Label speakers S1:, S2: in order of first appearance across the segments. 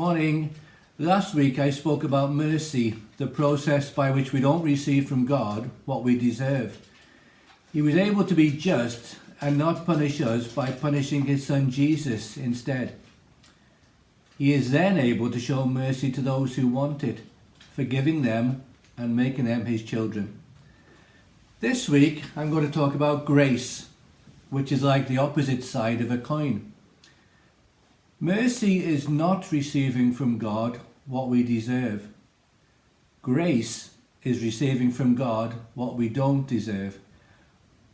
S1: Morning. Last week I spoke about mercy, the process by which we don't receive from God what we deserve. He was able to be just and not punish us by punishing his son Jesus instead. He is then able to show mercy to those who want it, forgiving them and making them his children. This week I'm going to talk about grace, which is like the opposite side of a coin. Mercy is not receiving from God what we deserve. Grace is receiving from God what we don't deserve.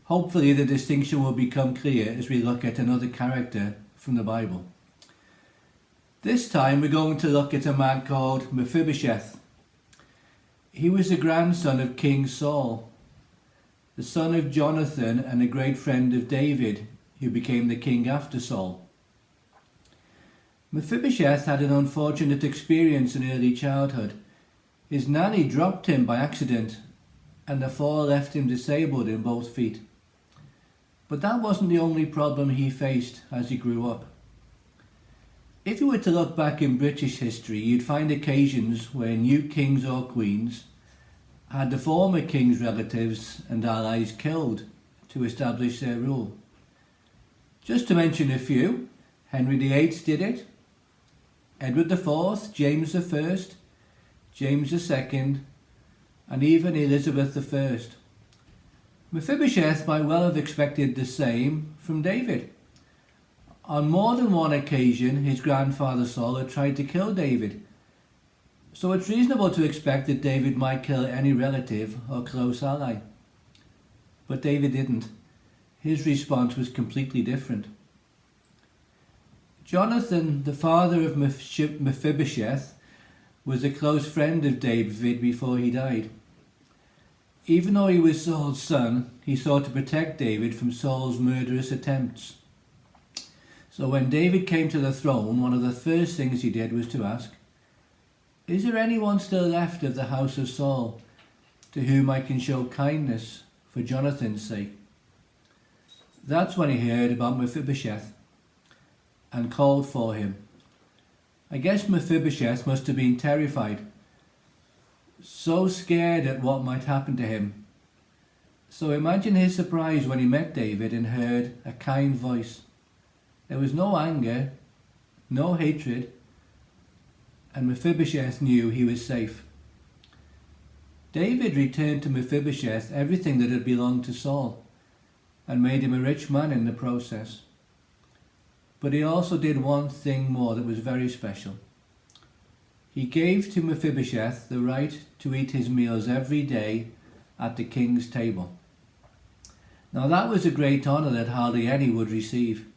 S1: Hopefully the distinction will become clear as we look at another character from the Bible. This time we're going to look at a man called Mephibosheth. He was the grandson of King Saul, the son of Jonathan and a great friend of David, who became the king after Saul. Mephibosheth had an unfortunate experience in early childhood. His nanny dropped him by accident and the fall left him disabled in both feet. But that wasn't the only problem he faced as he grew up. If you were to look back in British history, you'd find occasions where new kings or queens had the former king's relatives and allies killed to establish their rule. Just to mention a few, Henry VIII did it, Edward IV, James I, James II, and even Elizabeth I. Mephibosheth might well have expected the same from David. On more than one occasion, his grandfather Saul had tried to kill David, so it's reasonable to expect that David might kill any relative or close ally. But David didn't. His response was completely different. Jonathan, the father of Mephibosheth, was a close friend of David before he died. Even though he was Saul's son, he sought to protect David from Saul's murderous attempts. So when David came to the throne, one of the first things he did was to ask, "Is there anyone still left of the house of Saul to whom I can show kindness for Jonathan's sake?" That's when he heard about Mephibosheth and called for him. I guess Mephibosheth must have been terrified, so scared at what might happen to him. So imagine his surprise when he met David and heard a kind voice. There was no anger, no hatred, and Mephibosheth knew he was safe. David returned to Mephibosheth everything that had belonged to Saul and made him a rich man in the process. But he also did one thing more that was very special. He gave to Mephibosheth the right to eat his meals every day at the king's table. Now that was a great honour that hardly any would receive.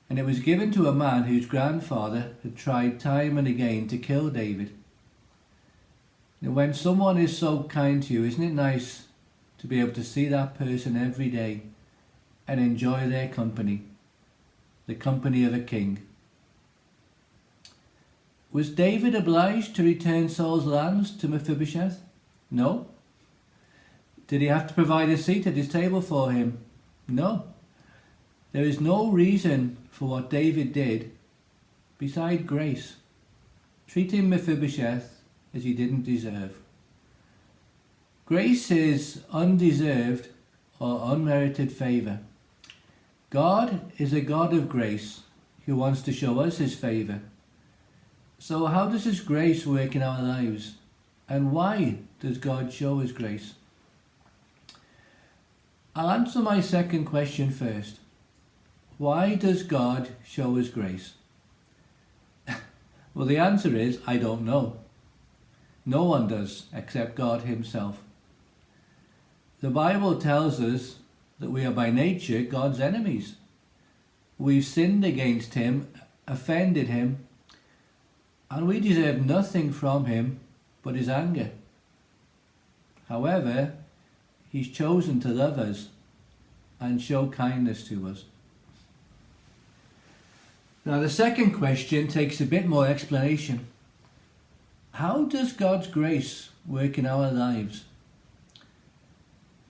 S1: And it was given to a man whose grandfather had tried time and again to kill David. Now when someone is so kind to you, isn't it nice to be able to see that person every day and enjoy their company? The company of a king. Was David obliged to return Saul's lands to Mephibosheth? No. Did he have to provide a seat at his table for him? No. There is no reason for what David did beside grace, treating Mephibosheth as he didn't deserve. Grace is undeserved or unmerited favour. God is a God of grace who wants to show us his favour. So how does his grace work in our lives? And why does God show his grace? I'll answer my second question first. Why does God show his grace? Well, the answer is, I don't know. No one does except God himself. The Bible tells us that we are by nature God's enemies. We've sinned against him, offended him, and we deserve nothing from him but his anger. However, he's chosen to love us and show kindness to us. Now the second question takes a bit more explanation. How does God's grace work in our lives?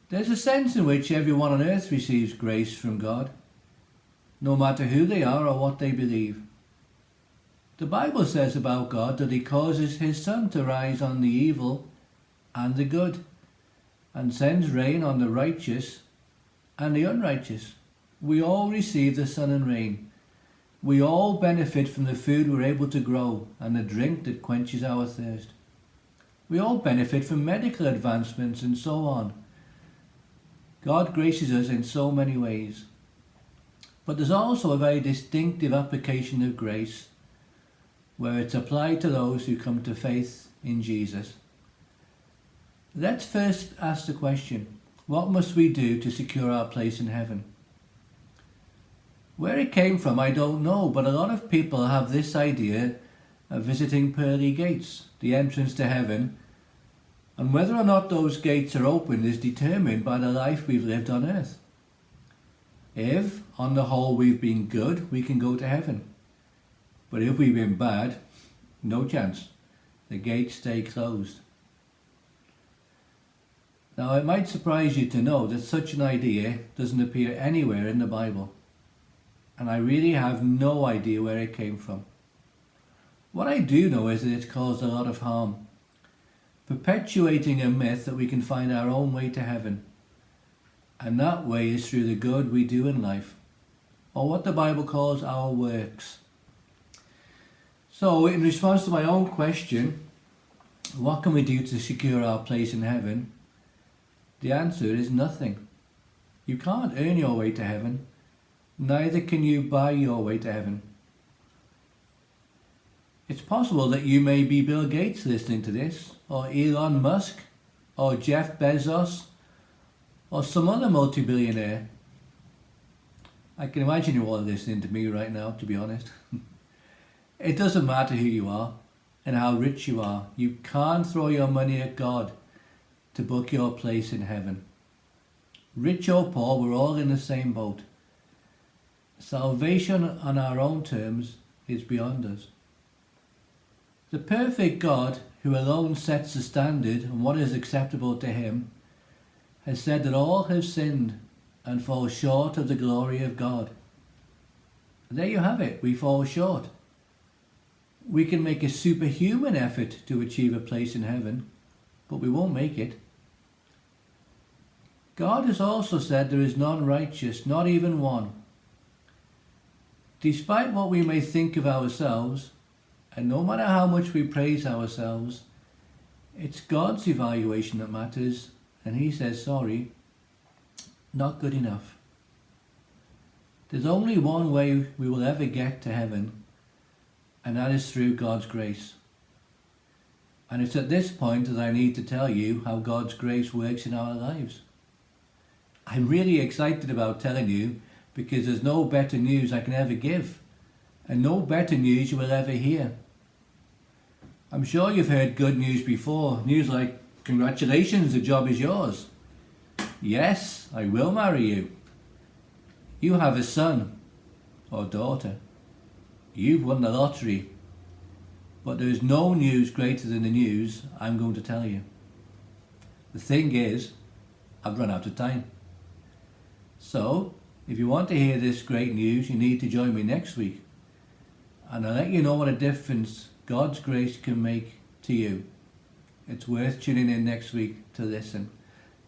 S1: There's a sense in which everyone on earth receives grace from God, no matter who they are or what they believe. The Bible says about God that he causes his sun to rise on the evil and the good, and sends rain on the righteous and the unrighteous. We all receive the sun and rain. We all benefit from the food we're able to grow and the drink that quenches our thirst. We all benefit from medical advancements and so on. God graces us in so many ways. But there's also a very distinctive application of grace where it's applied to those who come to faith in Jesus. Let's first ask the question, what must we do to secure our place in heaven? Where it came from, I don't know, but a lot of people have this idea of visiting pearly gates, the entrance to heaven, and whether or not those gates are open is determined by the life we've lived on earth. If, on the whole, we've been good, we can go to heaven. But if we've been bad, no chance. The gates stay closed. Now, it might surprise you to know that such an idea doesn't appear anywhere in the Bible. And I really have no idea where it came from. What I do know is that it's caused a lot of harm, perpetuating a myth that we can find our own way to heaven. And that way is through the good we do in life, or what the Bible calls our works. So, in response to my own question, what can we do to secure our place in heaven? The answer is nothing. You can't earn your way to heaven. Neither can you buy your way to heaven. It's possible that you may be Bill Gates listening to this, or Elon Musk, or Jeff Bezos, or some other multi-billionaire. I can imagine you all listening to me right now, to be honest. It doesn't matter who you are and how rich you are. You can't throw your money at God to book your place in heaven. Rich or poor, we're all in the same boat. Salvation on our own terms is beyond us. The perfect God, who alone sets the standard and what is acceptable to him, has said that all have sinned and fall short of the glory of God. And there you have it, we fall short. We can make a superhuman effort to achieve a place in heaven, but we won't make it. God has also said there is none righteous, not even one. Despite what we may think of ourselves, and no matter how much we praise ourselves, it's God's evaluation that matters, and he says, sorry, not good enough. There's only one way we will ever get to heaven, and that is through God's grace. And it's at this point that I need to tell you how God's grace works in our lives. I'm really excited about telling you because there's no better news I can ever give, and no better news you will ever hear. I'm sure you've heard good news before, news like, congratulations, the job is yours. Yes, I will marry you. You have a son or daughter. You've won the lottery. But there is no news greater than the news I'm going to tell you. The thing is, I've run out of time. So, if you want to hear this great news, you need to join me next week. And I'll let you know what a difference God's grace can make to you. It's worth tuning in next week to listen.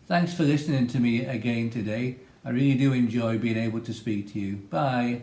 S1: Thanks for listening to me again today. I really do enjoy being able to speak to you. Bye.